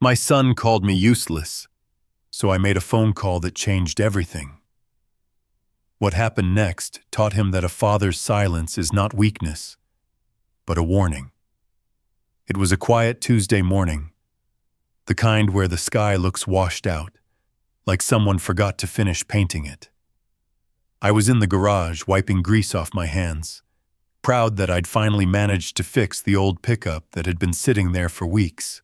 My son called me useless, so I made a phone call that changed everything. What happened next taught him that a father's silence is not weakness, but a warning. It was a quiet Tuesday morning, the kind where the sky looks washed out, like someone forgot to finish painting it. I was in the garage wiping grease off my hands, proud that I'd finally managed to fix the old pickup that had been sitting there for weeks.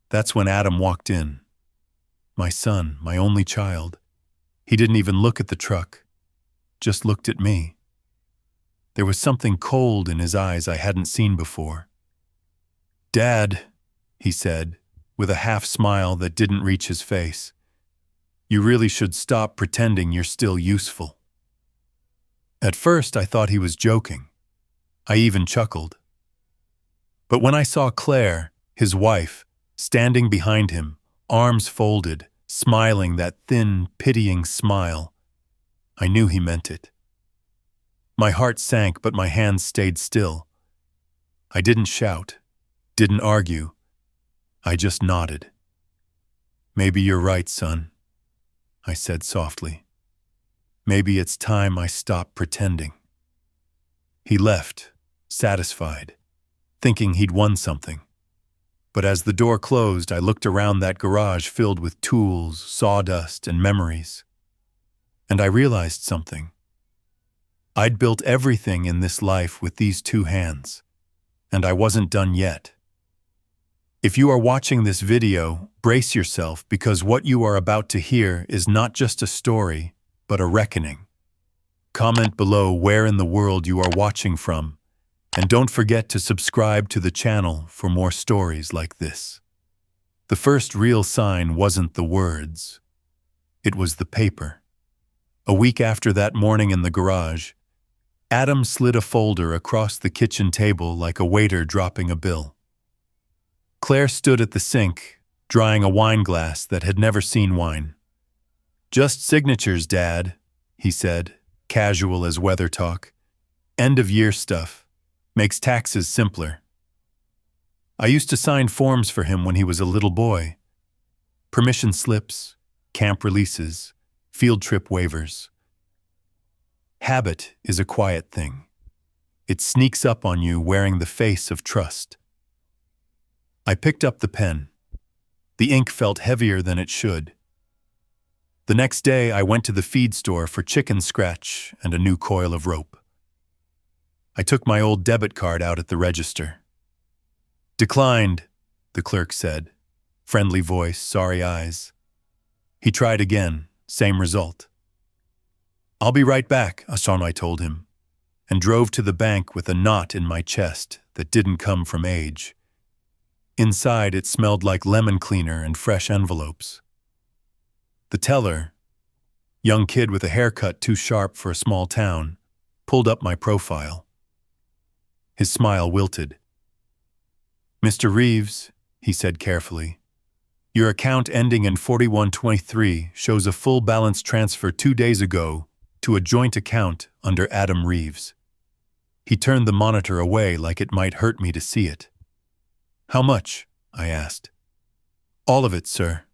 That's when Adam walked in. My son, my only child. He didn't even look at the truck, just looked at me. There was something cold in his eyes I hadn't seen before. "Dad," he said, with a half smile that didn't reach his face, "you really should stop pretending you're still useful." At first, I thought he was joking. I even chuckled. But when I saw Claire, his wife, standing behind him, arms folded, smiling that thin, pitying smile, I knew he meant it. My heart sank, but my hands stayed still. I didn't shout, didn't argue. I just nodded. "Maybe you're right, son," I said softly. "Maybe it's time I stopped pretending." He left, satisfied, thinking he'd won something. But as the door closed, I looked around that garage filled with tools, sawdust, and memories. And I realized something. I'd built everything in this life with these two hands, and I wasn't done yet. If you are watching this video, brace yourself, because what you are about to hear is not just a story, but a reckoning. Comment below where in the world you are watching from, and don't forget to subscribe to the channel for more stories like this. The first real sign wasn't the words. It was the paper. A week after that morning in the garage, Adam slid a folder across the kitchen table like a waiter dropping a bill. Claire stood at the sink, drying a wine glass that had never seen wine. "Just signatures, Dad," he said, casual as weather talk. "End-of-year stuff. Makes taxes simpler." I used to sign forms for him when he was a little boy. Permission slips, camp releases, field trip waivers. Habit is a quiet thing. It sneaks up on you wearing the face of trust. I picked up the pen. The ink felt heavier than it should. The next day, I went to the feed store for chicken scratch and a new coil of rope. I took my old debit card out at the register. "Declined," the clerk said. Friendly voice, sorry eyes. He tried again, same result. "I'll be right back," I told him, and drove to the bank with a knot in my chest that didn't come from age. Inside, it smelled like lemon cleaner and fresh envelopes. The teller, young kid with a haircut too sharp for a small town, pulled up my profile. His smile wilted. "Mr. Reeves," he said carefully, "your account ending in 4123 shows a full balance transfer 2 days ago to a joint account under Adam Reeves." He turned the monitor away like it might hurt me to see it. "How much?" I asked. "All of it, sir."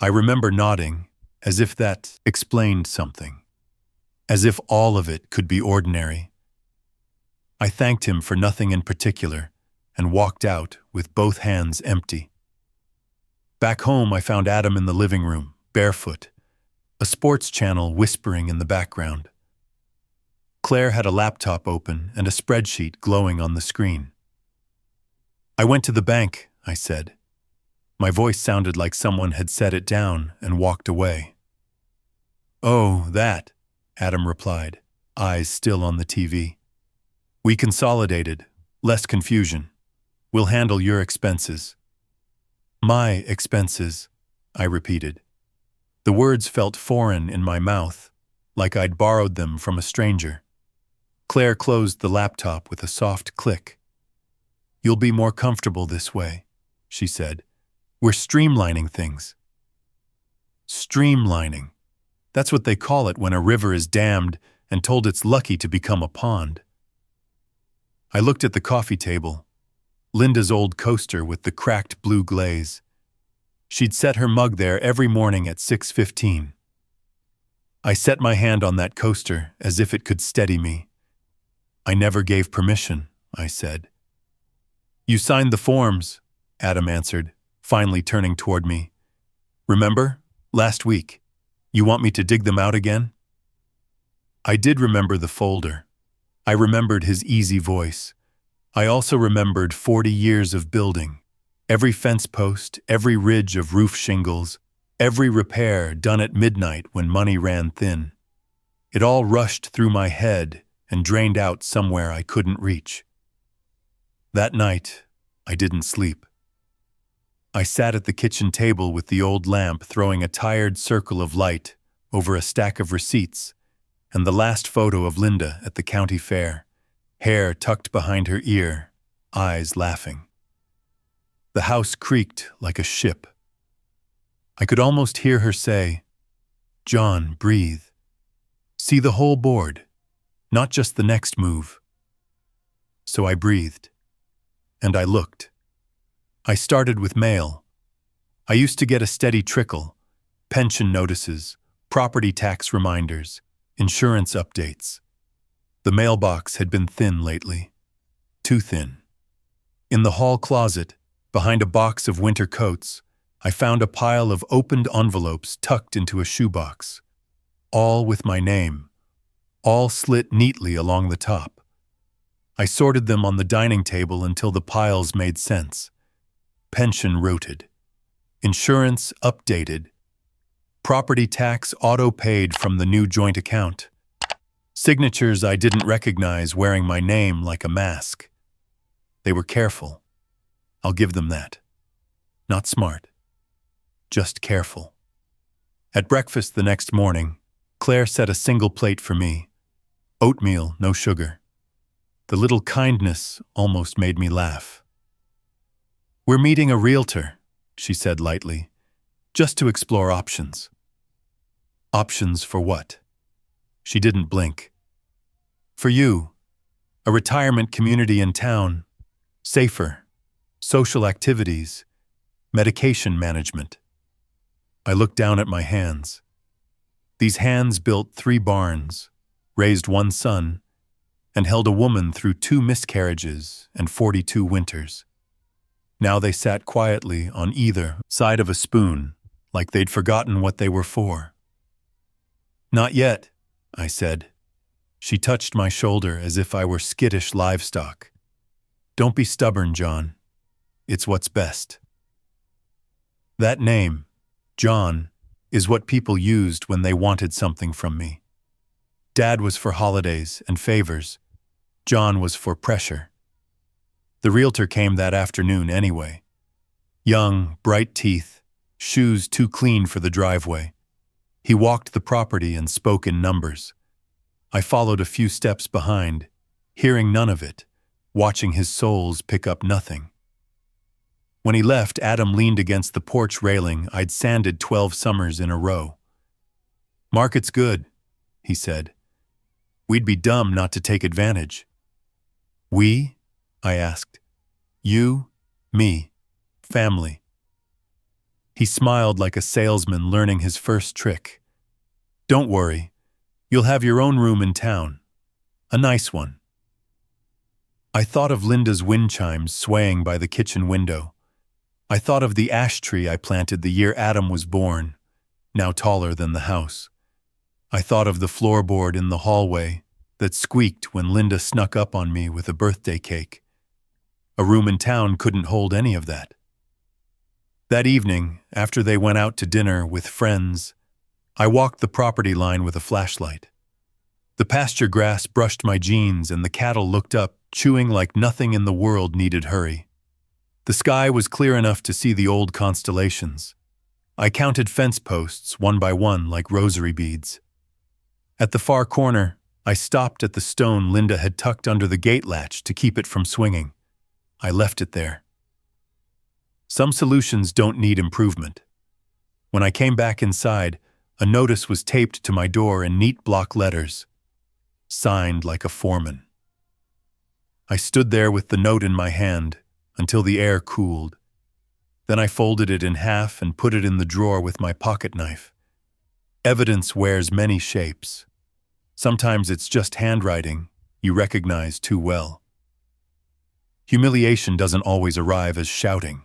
I remember nodding, as if that explained something, as if all of it could be ordinary. I thanked him for nothing in particular and walked out with both hands empty. Back home, I found Adam in the living room, barefoot, a sports channel whispering in the background. Claire had a laptop open and a spreadsheet glowing on the screen. "I went to the bank," I said. My voice sounded like someone had set it down and walked away. "Oh, that," Adam replied, eyes still on the TV. "We consolidated. Less confusion. We'll handle your expenses." "My expenses," I repeated. The words felt foreign in my mouth, like I'd borrowed them from a stranger. Claire closed the laptop with a soft click. "You'll be more comfortable this way," she said. "We're streamlining things." Streamlining. That's what they call it when a river is dammed and told it's lucky to become a pond. I looked at the coffee table. Linda's old coaster with the cracked blue glaze. She'd set her mug there every morning at 6:15. I set my hand on that coaster as if it could steady me. "I never gave permission," I said. "You signed the forms," Adam answered, finally turning toward me. "Remember? Last week. You want me to dig them out again?" I did remember the folder. I remembered his easy voice. I also remembered 40 years of building. Every fence post, every ridge of roof shingles, every repair done at midnight when money ran thin. It all rushed through my head and drained out somewhere I couldn't reach. That night, I didn't sleep. I sat at the kitchen table with the old lamp throwing a tired circle of light over a stack of receipts and the last photo of Linda at the county fair, hair tucked behind her ear, eyes laughing. The house creaked like a ship. I could almost hear her say, "John, breathe. See the whole board, not just the next move." So I breathed, and I looked. I started with mail. I used to get a steady trickle, pension notices, property tax reminders, insurance updates. The mailbox had been thin lately, too thin. In the hall closet, behind a box of winter coats, I found a pile of opened envelopes tucked into a shoebox, all with my name, all slit neatly along the top. I sorted them on the dining table until the piles made sense. Pension routed, insurance updated, property tax auto-paid from the new joint account, signatures I didn't recognize wearing my name like a mask. They were careful. I'll give them that. Not smart. Just careful. At breakfast the next morning, Claire set a single plate for me. Oatmeal, no sugar. The little kindness almost made me laugh. "We're meeting a realtor," she said lightly, "just to explore options." "Options for what?" She didn't blink. "For you. A retirement community in town. Safer. Social activities. Medication management." I looked down at my hands. These hands built 3 barns, raised 1 son, and held a woman through 2 miscarriages and 42 winters. Now they sat quietly on either side of a spoon, like they'd forgotten what they were for. "Not yet," I said. She touched my shoulder as if I were skittish livestock. "Don't be stubborn, John. It's what's best." That name, John, is what people used when they wanted something from me. Dad was for holidays and favors. John was for pressure. The realtor came that afternoon anyway. Young, bright teeth, shoes too clean for the driveway. He walked the property and spoke in numbers. I followed a few steps behind, hearing none of it, watching his soles pick up nothing. When he left, Adam leaned against the porch railing I'd sanded 12 summers in a row. "Market's good," he said. "We'd be dumb not to take advantage." "We?" I asked. "You, me, family." He smiled like a salesman learning his first trick. "Don't worry. You'll have your own room in town. A nice one." I thought of Linda's wind chimes swaying by the kitchen window. I thought of the ash tree I planted the year Adam was born, now taller than the house. I thought of the floorboard in the hallway that squeaked when Linda snuck up on me with a birthday cake. A room in town couldn't hold any of that. That evening, after they went out to dinner with friends, I walked the property line with a flashlight. The pasture grass brushed my jeans and the cattle looked up, chewing like nothing in the world needed hurry. The sky was clear enough to see the old constellations. I counted fence posts one by one like rosary beads. At the far corner, I stopped at the stone Linda had tucked under the gate latch to keep it from swinging. I left it there. Some solutions don't need improvement. When I came back inside, a notice was taped to my door in neat block letters, signed like a foreman. I stood there with the note in my hand until the air cooled. Then I folded it in half and put it in the drawer with my pocket knife. Evidence wears many shapes. Sometimes it's just handwriting you recognize too well. Humiliation doesn't always arrive as shouting.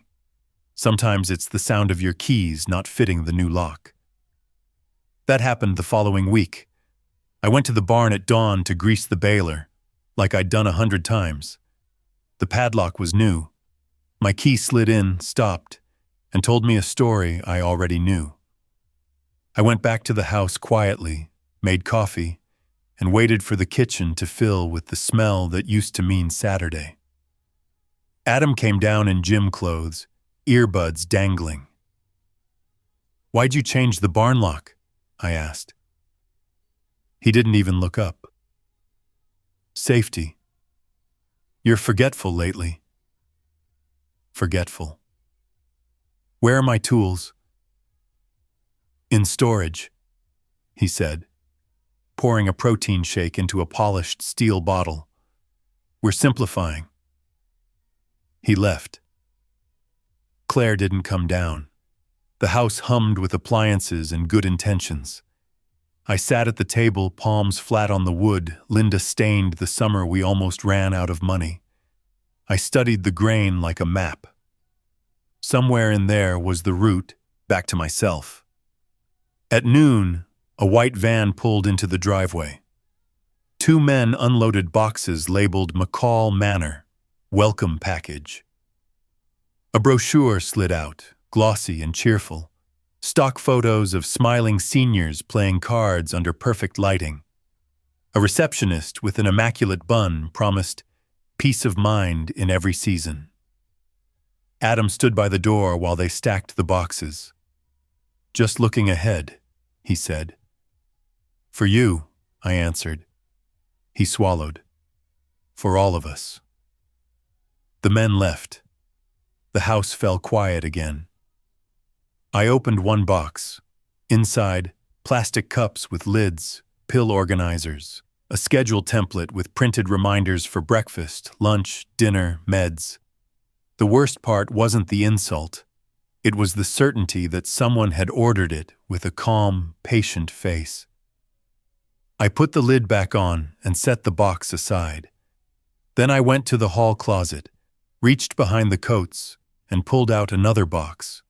Sometimes it's the sound of your keys not fitting the new lock. That happened the following week. I went to the barn at dawn to grease the baler, like I'd done 100 times. The padlock was new. My key slid in, stopped, and told me a story I already knew. I went back to the house quietly, made coffee, and waited for the kitchen to fill with the smell that used to mean Saturday. Adam came down in gym clothes, earbuds dangling. "Why'd you change the barn lock?" I asked. He didn't even look up. "Safety. You're forgetful lately." Forgetful. "Where are my tools?" "In storage," he said, pouring a protein shake into a polished steel bottle. "We're simplifying." He left. Claire didn't come down. The house hummed with appliances and good intentions. I sat at the table, palms flat on the wood Linda stained the summer we almost ran out of money. I studied the grain like a map. Somewhere in there was the route back to myself. At noon, a white van pulled into the driveway. 2 men unloaded boxes labeled McCall Manor, welcome package. A brochure slid out, glossy and cheerful. Stock photos of smiling seniors playing cards under perfect lighting. A receptionist with an immaculate bun promised peace of mind in every season. Adam stood by the door while they stacked the boxes. "Just looking ahead," he said. "For you," I answered. He swallowed. "For all of us." The men left. The house fell quiet again. I opened one box. Inside, plastic cups with lids, pill organizers, a schedule template with printed reminders for breakfast, lunch, dinner, meds. The worst part wasn't the insult. It was the certainty that someone had ordered it with a calm, patient face. I put the lid back on and set the box aside. Then I went to the hall closet, reached behind the coats, and pulled out another box.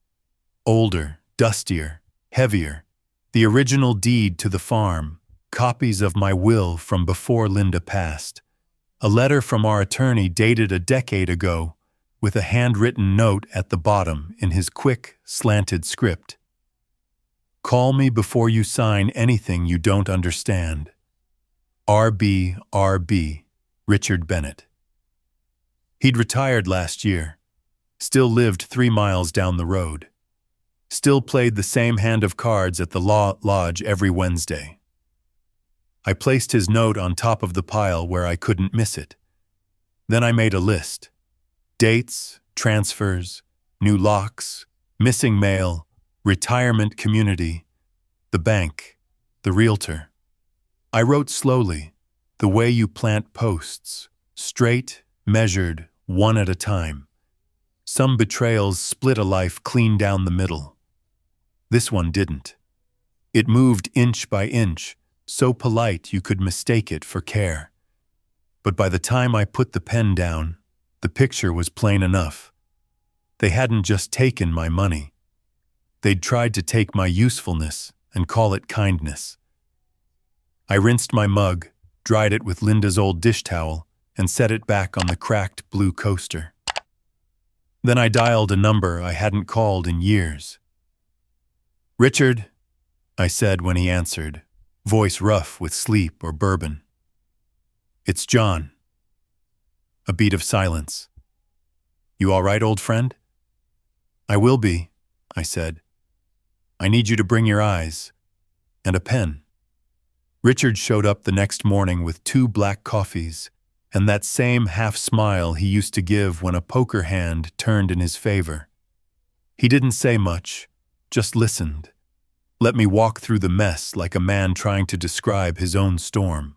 Older, dustier, heavier. The original deed to the farm, copies of my will from before Linda passed. A letter from our attorney dated a decade ago, with a handwritten note at the bottom in his quick, slanted script. "Call me before you sign anything you don't understand. RB, Richard Bennett." He'd retired last year. Still lived 3 miles down the road. Still played the same hand of cards at the law lodge every Wednesday. I placed his note on top of the pile where I couldn't miss it. Then I made a list. Dates, transfers, new locks, missing mail, retirement community, the bank, the realtor. I wrote slowly, the way you plant posts, straight, measured, one at a time. Some betrayals split a life clean down the middle. This one didn't. It moved inch by inch, so polite you could mistake it for care. But by the time I put the pen down, the picture was plain enough. They hadn't just taken my money. They'd tried to take my usefulness and call it kindness. I rinsed my mug, dried it with Linda's old dish towel, and set it back on the cracked blue coaster. Then I dialed a number I hadn't called in years. "Richard," I said when he answered, voice rough with sleep or bourbon. "It's John." A beat of silence. "You all right, old friend?" "I will be," I said. "I need you to bring your eyes and a pen." Richard showed up the next morning with 2 black coffees and that same half-smile he used to give when a poker hand turned in his favor. He didn't say much, just listened. Let me walk through the mess like a man trying to describe his own storm.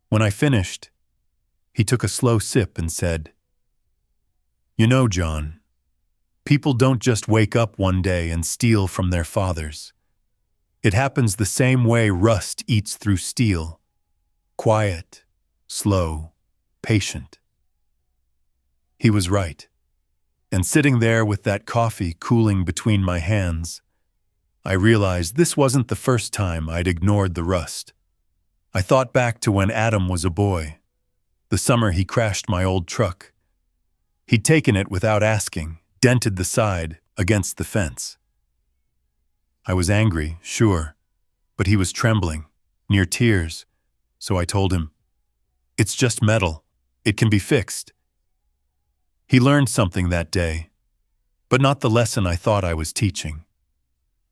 When I finished, he took a slow sip and said, You know, John, people don't just wake up one day and steal from their fathers. It happens the same way rust eats through steel. Quiet, slow, patient. He was right. And sitting there with that coffee cooling between my hands, I realized this wasn't the first time I'd ignored the rust. I thought back to when Adam was a boy, the summer he crashed my old truck. He'd taken it without asking, dented the side against the fence. I was angry, sure, but he was trembling, near tears, so I told him, "It's just metal. It can be fixed." He learned something that day, but not the lesson I thought I was teaching.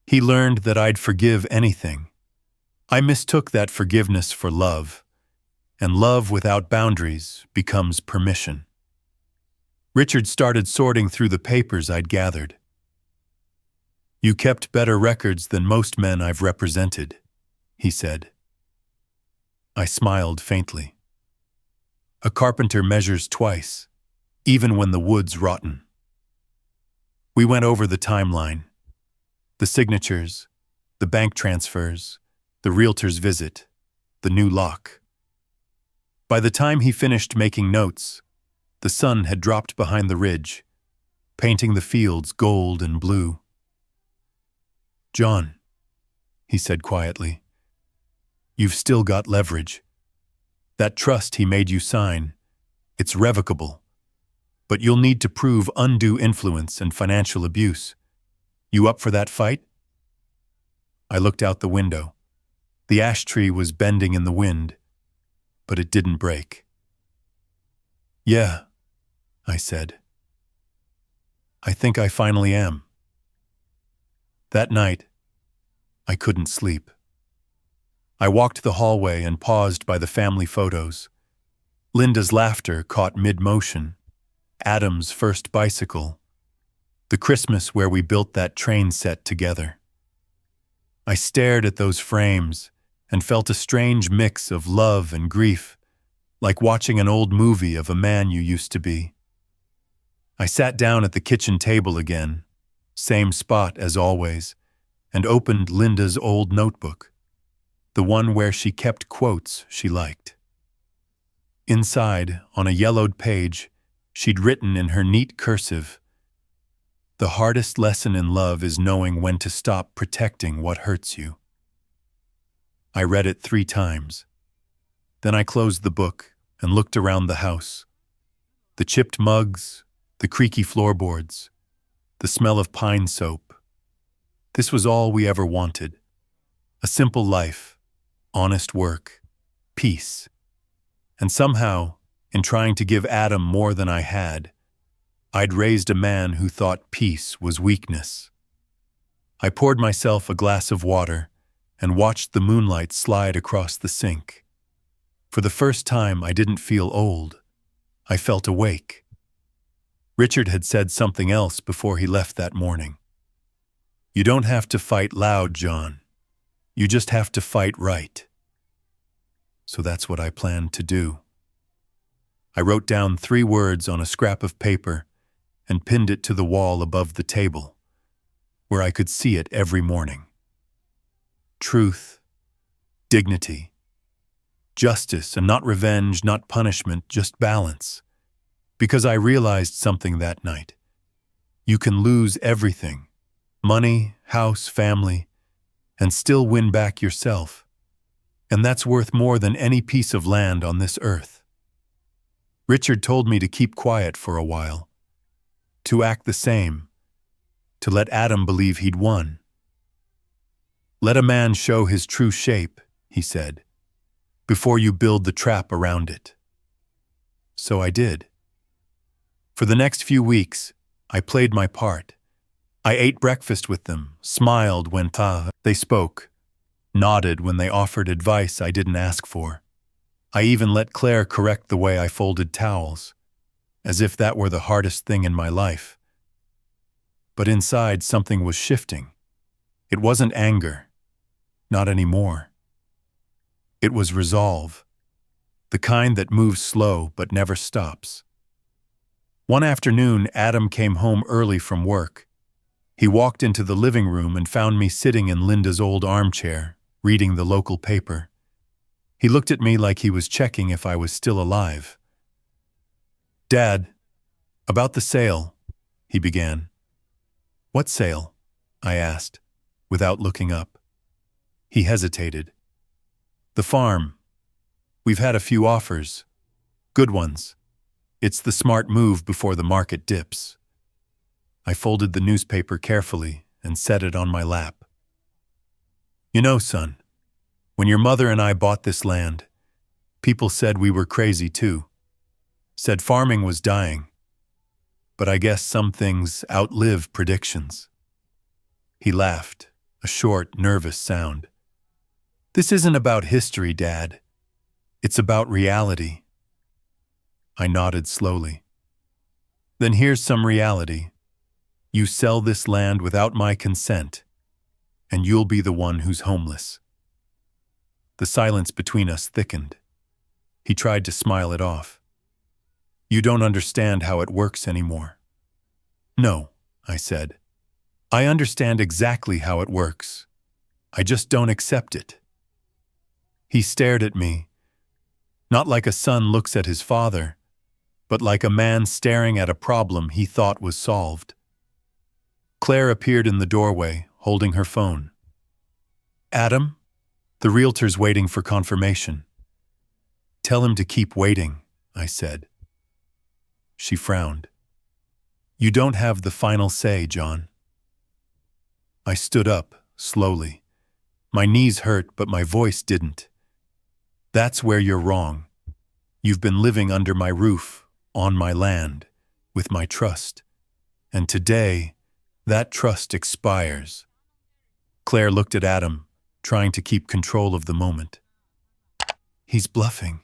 He learned that I'd forgive anything. I mistook that forgiveness for love, and love without boundaries becomes permission. Richard started sorting through the papers I'd gathered. "You kept better records than most men I've represented," he said. I smiled faintly. A carpenter measures twice, even when the wood's rotten. We went over the timeline, the signatures, the bank transfers, the realtor's visit, the new lock. By the time he finished making notes, the sun had dropped behind the ridge, painting the fields gold and blue. "John," he said quietly, "you've still got leverage. That trust he made you sign, it's revocable. But you'll need to prove undue influence and financial abuse. You up for that fight?" I looked out the window. The ash tree was bending in the wind, but it didn't break. "Yeah," I said. "I think I finally am." That night, I couldn't sleep. I walked the hallway and paused by the family photos. Linda's laughter caught mid-motion. Adam's first bicycle. The Christmas where we built that train set together. I stared at those frames and felt a strange mix of love and grief, like watching an old movie of a man you used to be. I sat down at the kitchen table again, same spot as always, and opened Linda's old notebook, the one where she kept quotes she liked. Inside, on a yellowed page, she'd written in her neat cursive, "The hardest lesson in love is knowing when to stop protecting what hurts you." I read it 3 times. Then I closed the book and looked around the house. The chipped mugs, the creaky floorboards, the smell of pine soap. This was all we ever wanted. A simple life, honest work, peace. And somehow, in trying to give Adam more than I had, I'd raised a man who thought peace was weakness. I poured myself a glass of water and watched the moonlight slide across the sink. For the first time, I didn't feel old. I felt awake. Richard had said something else before he left that morning. "You don't have to fight loud, John. You just have to fight right." So that's what I planned to do. I wrote down 3 words on a scrap of paper and pinned it to the wall above the table, where I could see it every morning. Truth, dignity, justice, and not revenge, not punishment, just balance. Because I realized something that night. You can lose everything, money, house, family, and still win back yourself. And that's worth more than any piece of land on this earth. Richard told me to keep quiet for a while, to act the same, to let Adam believe he'd won. "Let a man show his true shape," he said, "before you build the trap around it." So I did. For the next few weeks, I played my part. I ate breakfast with them, smiled when they spoke, nodded when they offered advice I didn't ask for. I even let Claire correct the way I folded towels, as if that were the hardest thing in my life. But inside, something was shifting. It wasn't anger, not anymore. It was resolve, the kind that moves slow but never stops. One afternoon, Adam came home early from work. He walked into the living room and found me sitting in Linda's old armchair, reading the local paper. He looked at me like he was checking if I was still alive. "Dad, about the sale," he began. "What sale?" I asked, without looking up. He hesitated. "The farm. We've had a few offers. Good ones. It's the smart move before the market dips." I folded the newspaper carefully and set it on my lap. "You know, son, when your mother and I bought this land, people said we were crazy too. Said farming was dying. But I guess some things outlive predictions." He laughed, a short, nervous sound. "This isn't about history, Dad. It's about reality." I nodded slowly. "Then here's some reality. You sell this land without my consent, and you'll be the one who's homeless." The silence between us thickened. He tried to smile it off. "You don't understand how it works anymore." "No," I said. "I understand exactly how it works. I just don't accept it." He stared at me, not like a son looks at his father, but like a man staring at a problem he thought was solved. Claire appeared in the doorway, holding her phone. "Adam, the realtor's waiting for confirmation." "Tell him to keep waiting," I said. She frowned. "You don't have the final say, John." I stood up, slowly. My knees hurt, but my voice didn't. "That's where you're wrong. You've been living under my roof, on my land, with my trust. And today, that trust expires." Claire looked at Adam, trying to keep control of the moment. "He's bluffing,"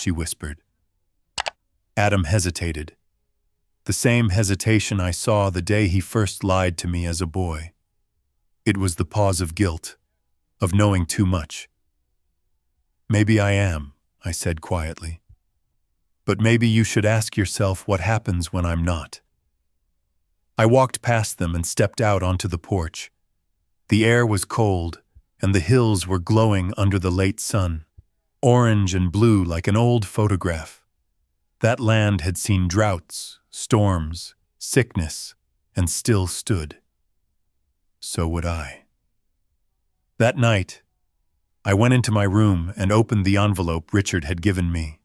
she whispered. Adam hesitated. The same hesitation I saw the day he first lied to me as a boy. It was the pause of guilt, of knowing too much. "Maybe I am," I said quietly. "But maybe you should ask yourself what happens when I'm not." I walked past them and stepped out onto the porch. The air was cold, and the hills were glowing under the late sun, orange and blue like an old photograph. That land had seen droughts, storms, sickness, and still stood. So would I. That night, I went into my room and opened the envelope Richard had given me.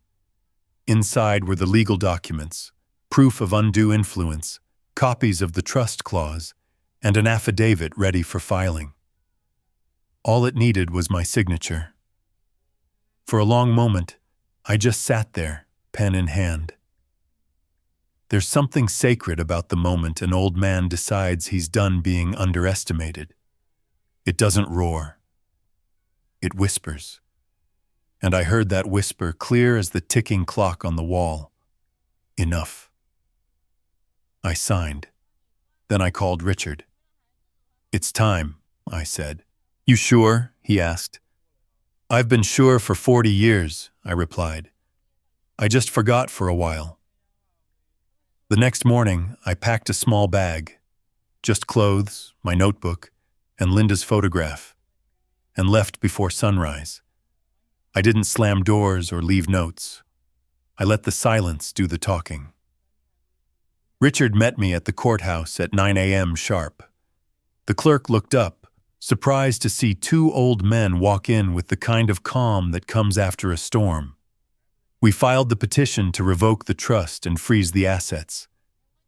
Inside were the legal documents, proof of undue influence, copies of the trust clause, and an affidavit ready for filing. All it needed was my signature. For a long moment, I just sat there, pen in hand. There's something sacred about the moment an old man decides he's done being underestimated. It doesn't roar. It whispers. And I heard that whisper clear as the ticking clock on the wall. Enough. I signed. Then I called Richard. "It's time," I said. "You sure?" he asked. "I've been sure for 40 years, I replied. "I just forgot for a while." The next morning, I packed a small bag, just clothes, my notebook, and Linda's photograph, and left before sunrise. I didn't slam doors or leave notes. I let the silence do the talking. Richard met me at the courthouse at 9 a.m. sharp. The clerk looked up, surprised to see two old men walk in with the kind of calm that comes after a storm. We filed the petition to revoke the trust and freeze the assets.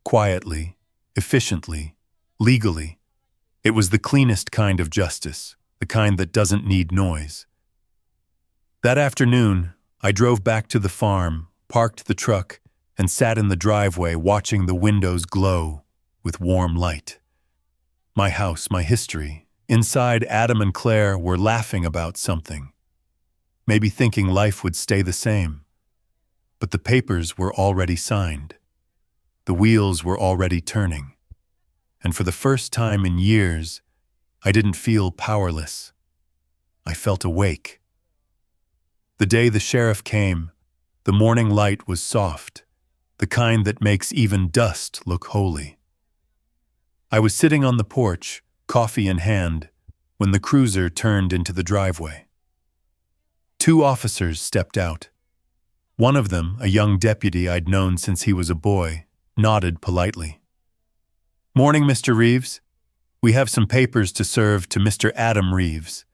Quietly, efficiently, legally. It was the cleanest kind of justice, the kind that doesn't need noise. That afternoon, I drove back to the farm, parked the truck, and sat in the driveway watching the windows glow with warm light. My house, my history. Inside, Adam and Claire were laughing about something. Maybe thinking life would stay the same. But the papers were already signed. The wheels were already turning. And for the first time in years, I didn't feel powerless. I felt awake. The day the sheriff came, the morning light was soft. the kind that makes even dust look holy. I was sitting on the porch, coffee in hand, when the cruiser turned into the driveway. Two officers stepped out. One of them, a young deputy I'd known since he was a boy, nodded politely. "Morning, Mr. Reeves. We have some papers to serve to Mr. Adam Reeves."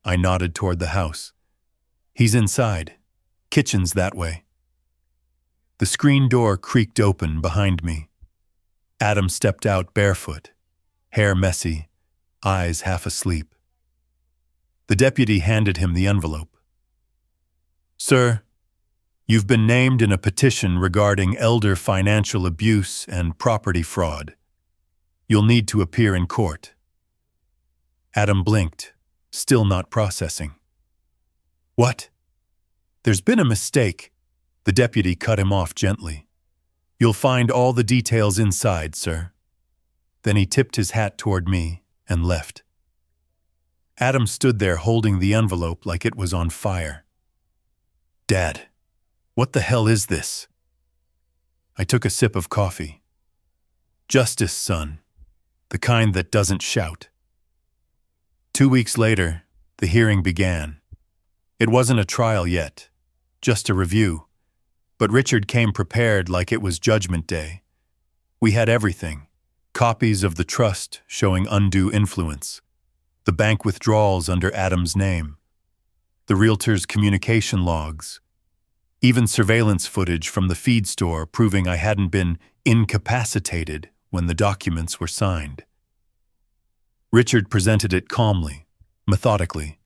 I nodded toward the house. "He's inside. Kitchen's that way." The screen door creaked open behind me. Adam stepped out barefoot, hair messy, eyes half asleep. The deputy handed him the envelope. "Sir, you've been named in a petition regarding elder financial abuse and property fraud. You'll need to appear in court." Adam blinked, still not processing. "What?" "There's been a mistake." The deputy cut him off gently. "You'll find all the details inside, sir." Then he tipped his hat toward me and left. Adam stood there holding the envelope like it was on fire. "Dad, what the hell is this?" I took a sip of coffee. "Justice, son. The kind that doesn't shout." 2 weeks later, the hearing began. It wasn't a trial yet, just a review. But Richard came prepared like it was Judgment Day. We had everything: copies of the trust showing undue influence, the bank withdrawals under Adam's name, the realtor's communication logs, even surveillance footage from the feed store proving I hadn't been incapacitated when the documents were signed. Richard presented it calmly, methodically,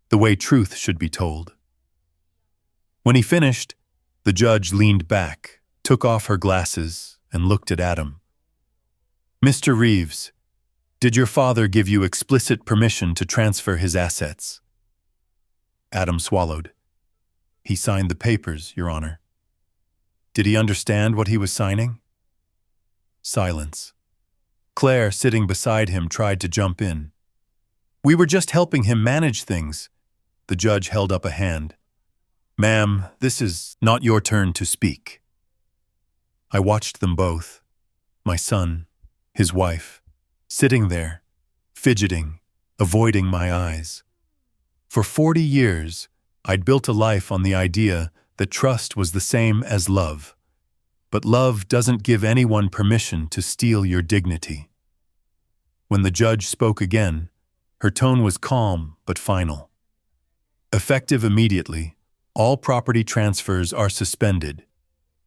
the way truth should be told. When he finished, the judge leaned back, took off her glasses, and looked at Adam. "Mr. Reeves, did your father give you explicit permission to transfer his assets?" Adam swallowed. "He signed the papers, Your Honor." "Did he understand what he was signing?" Silence. Claire, sitting beside him, tried to jump in. "We were just helping him manage things." The judge held up a hand. "Ma'am, this is not your turn to speak." I watched them both, my son, his wife, sitting there, fidgeting, avoiding my eyes. For 40 years, I'd built a life on the idea that trust was the same as love. But love doesn't give anyone permission to steal your dignity. When the judge spoke again, her tone was calm but final. "Effective immediately, all property transfers are suspended.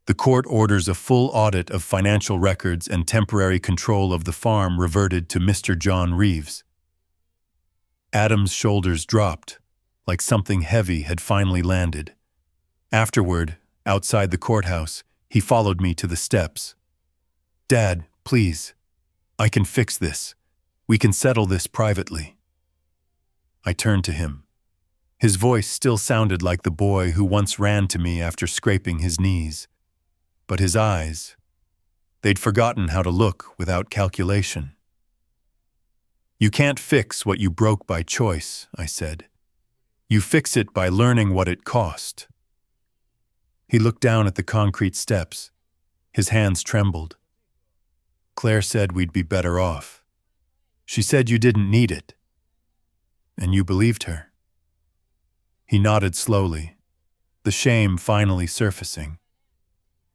The court orders a full audit of financial records and temporary control of the farm reverted to Mr. John Reeves." Adam's shoulders dropped, like something heavy had finally landed. Afterward, outside the courthouse, he followed me to the steps. "Dad, please. I can fix this. We can settle this privately." I turned to him. His voice still sounded like the boy who once ran to me after scraping his knees. But his eyes, they'd forgotten how to look without calculation. "You can't fix what you broke by choice," I said. "You fix it by learning what it cost." He looked down at the concrete steps. His hands trembled. "Claire said we'd be better off. She said you didn't need it. And you believed her." He nodded slowly, the shame finally surfacing.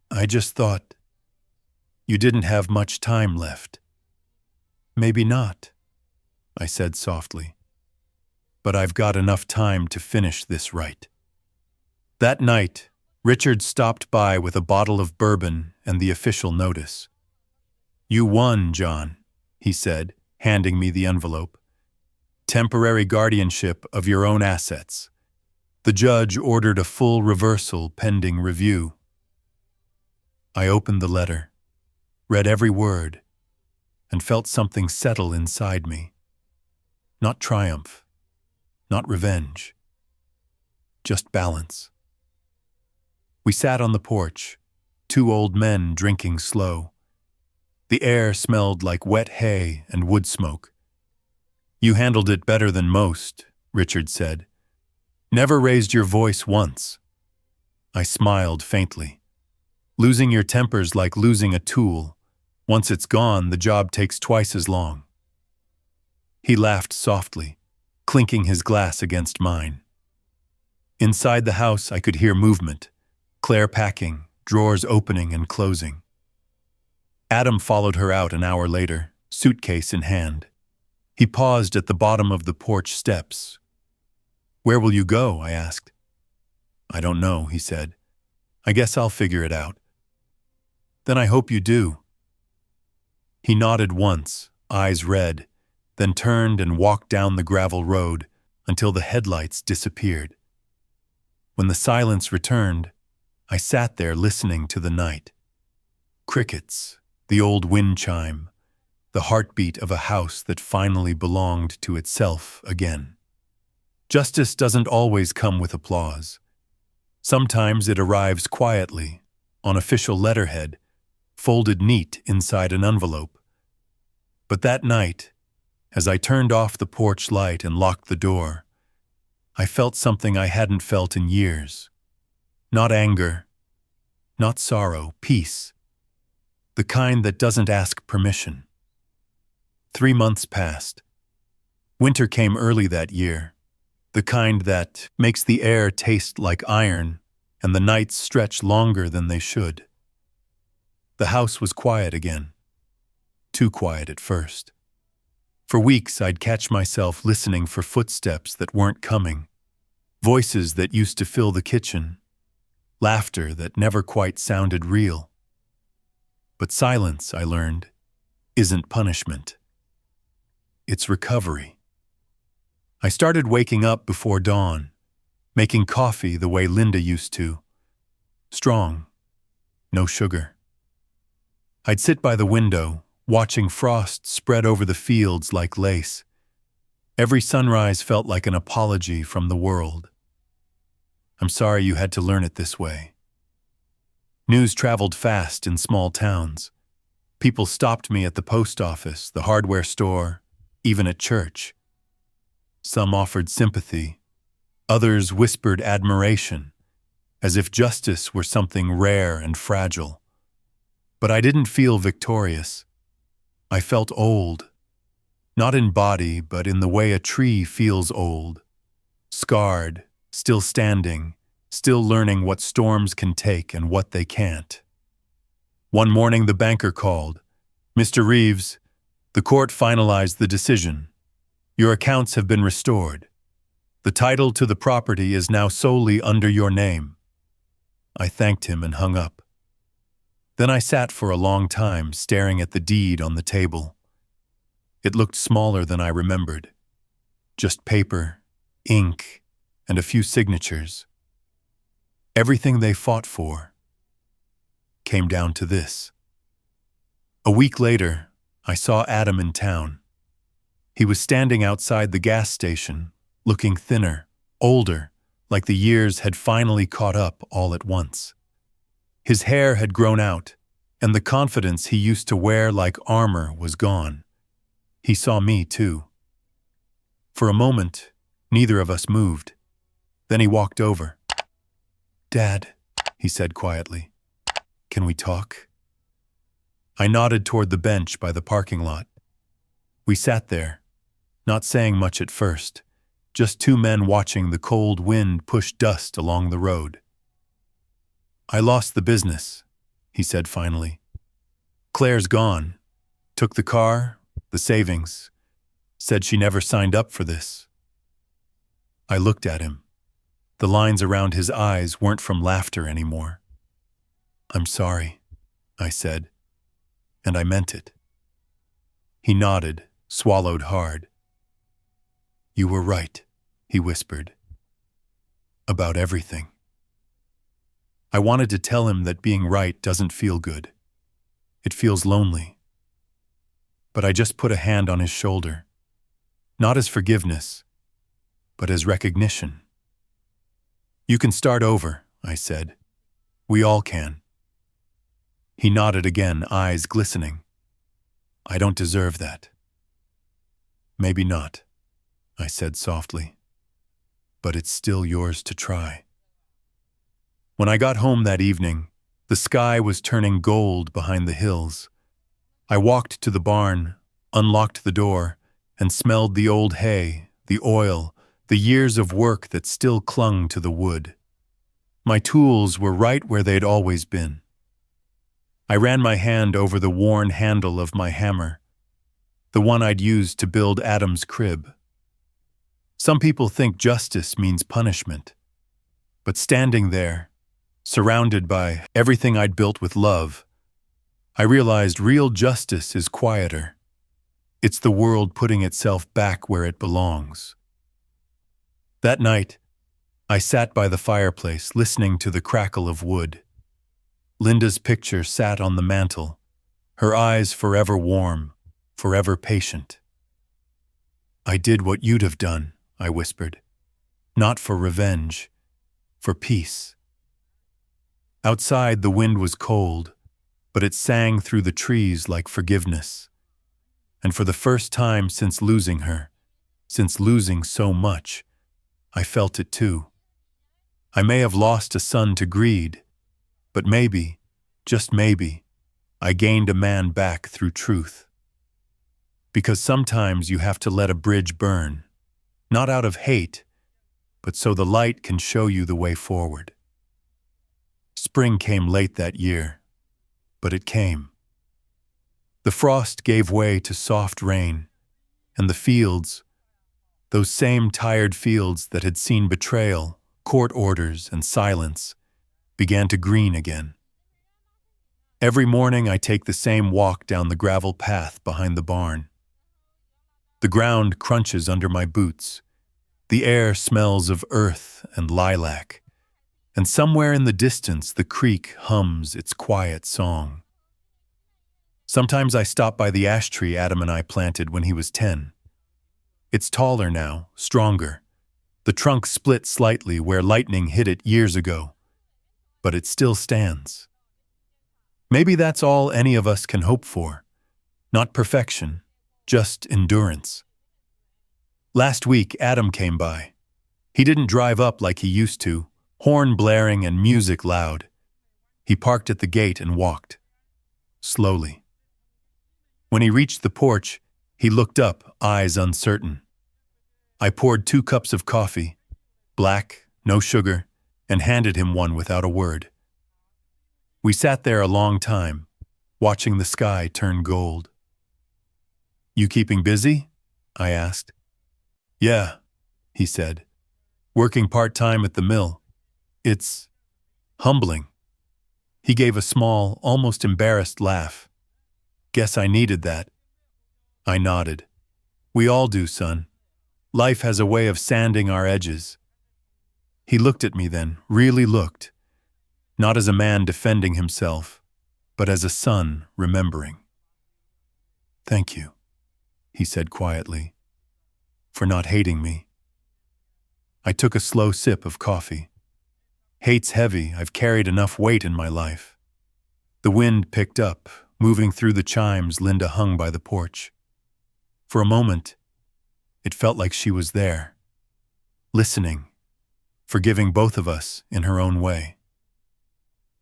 "I just thought you didn't have much time left." "Maybe not," I said softly. "But I've got enough time to finish this right." That night, Richard stopped by with a bottle of bourbon and the official notice. "You won, John," he said, handing me the envelope. "Temporary guardianship of your own assets. The judge ordered a full reversal pending review." I opened the letter, read every word, and felt something settle inside me. Not triumph, not revenge, just balance. We sat on the porch, two old men drinking slow. The air smelled like wet hay and wood smoke. "You handled it better than most," Richard said. "Never raised your voice once." I smiled faintly. Losing your temper's like losing a tool. Once it's gone, the job takes twice as long. He laughed softly, clinking his glass against mine. Inside the house, I could hear movement, Claire packing, drawers opening and closing. Adam followed her out an hour later, suitcase in hand. He paused at the bottom of the porch steps. "Where will you go?" I asked. "I don't know," he said. "I guess I'll figure it out." "Then I hope you do." He nodded once, eyes red, then turned and walked down the gravel road until the headlights disappeared. When the silence returned, I sat there listening to the night. Crickets, the old wind chime, the heartbeat of a house that finally belonged to itself again. Justice doesn't always come with applause. Sometimes it arrives quietly, on official letterhead, folded neat inside an envelope. But that night, as I turned off the porch light and locked the door, I felt something I hadn't felt in years. Not anger, not sorrow, peace. The kind that doesn't ask permission. 3 months passed. Winter came early that year, the kind that makes the air taste like iron and the nights stretch longer than they should. The house was quiet again. Too quiet at first. For weeks I'd catch myself listening for footsteps that weren't coming, voices that used to fill the kitchen, laughter that never quite sounded real. But silence, I learned, isn't punishment. It's recovery. I started waking up before dawn, making coffee the way Linda used to. Strong, no sugar. I'd sit by the window, watching frost spread over the fields like lace. Every sunrise felt like an apology from the world. "I'm sorry you had to learn it this way." News traveled fast in small towns. People stopped me at the post office, the hardware store, even at church. Some offered sympathy. Others whispered admiration, as if justice were something rare and fragile. But I didn't feel victorious. I felt old. Not in body, but in the way a tree feels old. Scarred, still standing, still learning what storms can take and what they can't. One morning the banker called. "Mr. Reeves, the court finalized the decision. Your accounts have been restored. The title to the property is now solely under your name." I thanked him and hung up. Then I sat for a long time staring at the deed on the table. It looked smaller than I remembered. Just paper, ink, and a few signatures. Everything they fought for came down to this. A week later, I saw Adam in town. He was standing outside the gas station, looking thinner, older, like the years had finally caught up all at once. His hair had grown out, and the confidence he used to wear like armor was gone. He saw me, too. For a moment, neither of us moved. Then he walked over. "Dad," he said quietly, "can we talk?" I nodded toward the bench by the parking lot. We sat there, not saying much at first, just two men watching the cold wind push dust along the road. "I lost the business," he said finally. "Claire's gone. Took the car, the savings. Said she never signed up for this." I looked at him. The lines around his eyes weren't from laughter anymore. "I'm sorry," I said, and I meant it. He nodded, swallowed hard. "You were right," he whispered. "About everything." I wanted to tell him that being right doesn't feel good. It feels lonely. But I just put a hand on his shoulder, not as forgiveness, but as recognition. "You can start over," I said. "We all can." He nodded again, eyes glistening. "I don't deserve that." "Maybe not," I said softly. "But it's still yours to try." When I got home that evening, The sky was turning gold behind the hills. I walked to the barn, unlocked the door, and smelled the old hay, the oil, the years of work that still clung to the wood. My tools were right where they'd always been. I ran my hand over the worn handle of my hammer, the one I'd used to build Adam's crib. Some people think justice means punishment, but standing there, surrounded by everything I'd built with love, I realized real justice is quieter. It's the world putting itself back where it belongs. That night, I sat by the fireplace listening to the crackle of wood. Linda's picture sat on the mantel, her eyes forever warm, forever patient. "I did what you'd have done," I whispered. "Not for revenge, for peace." Outside, the wind was cold, but it sang through the trees like forgiveness. And for the first time since losing her, since losing so much, I felt it too. I may have lost a son to greed, but maybe, just maybe, I gained a man back through truth. Because sometimes you have to let a bridge burn, not out of hate, but so the light can show you the way forward. Spring came late that year, but it came. The frost gave way to soft rain, and the fields, those same tired fields that had seen betrayal, court orders, and silence, began to green again. Every morning I take the same walk down the gravel path behind the barn. The ground crunches under my boots. The air smells of earth and lilac, and somewhere in the distance the creek hums its quiet song. Sometimes I stop by the ash tree Adam and I planted when he was 10. It's taller now, stronger. The trunk split slightly where lightning hit it years ago, but it still stands. Maybe that's all any of us can hope for. Not perfection, just endurance. Last week, Adam came by. He didn't drive up like he used to, horn blaring and music loud. He parked at the gate and walked, slowly. When he reached the porch, he looked up, eyes uncertain. I poured 2 cups of coffee, black, no sugar, and handed him one without a word. We sat there a long time, watching the sky turn gold. "You keeping busy?" I asked. "Yeah," he said. "Working part-time at the mill. It's humbling." He gave a small, almost embarrassed laugh. "Guess I needed that." I nodded. "We all do, son. Life has a way of sanding our edges." He looked at me then, really looked. Not as a man defending himself, but as a son remembering. "Thank you," he said quietly, "for not hating me." I took a slow sip of coffee. Hate's heavy. I've carried enough weight in my life. The wind picked up, moving through the chimes Linda hung by the porch. For a moment, it felt like she was there, listening, forgiving both of us in her own way.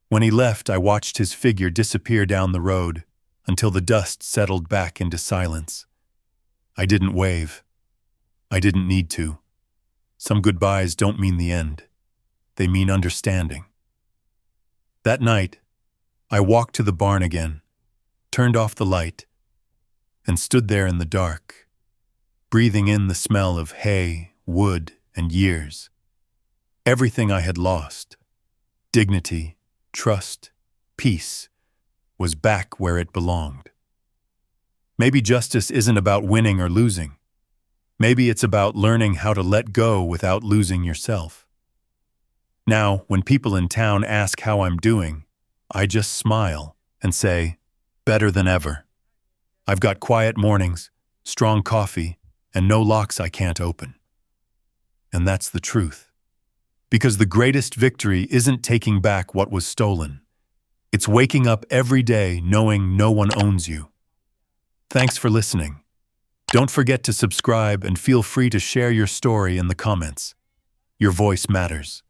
When he left, I watched his figure disappear down the road until the dust settled back into silence. I didn't wave. I didn't need to. Some goodbyes don't mean the end. They mean understanding. That night, I walked to the barn again, turned off the light, and stood there in the dark, breathing in the smell of hay, wood, and years. Everything I had lost, dignity, trust, peace, was back where it belonged. Maybe justice isn't about winning or losing. Maybe it's about learning how to let go without losing yourself. Now, when people in town ask how I'm doing, I just smile and say, better than ever. I've got quiet mornings, strong coffee, and no locks I can't open. And that's the truth. Because the greatest victory isn't taking back what was stolen. It's waking up every day knowing no one owns you. Thanks for listening. Don't forget to subscribe and feel free to share your story in the comments. Your voice matters.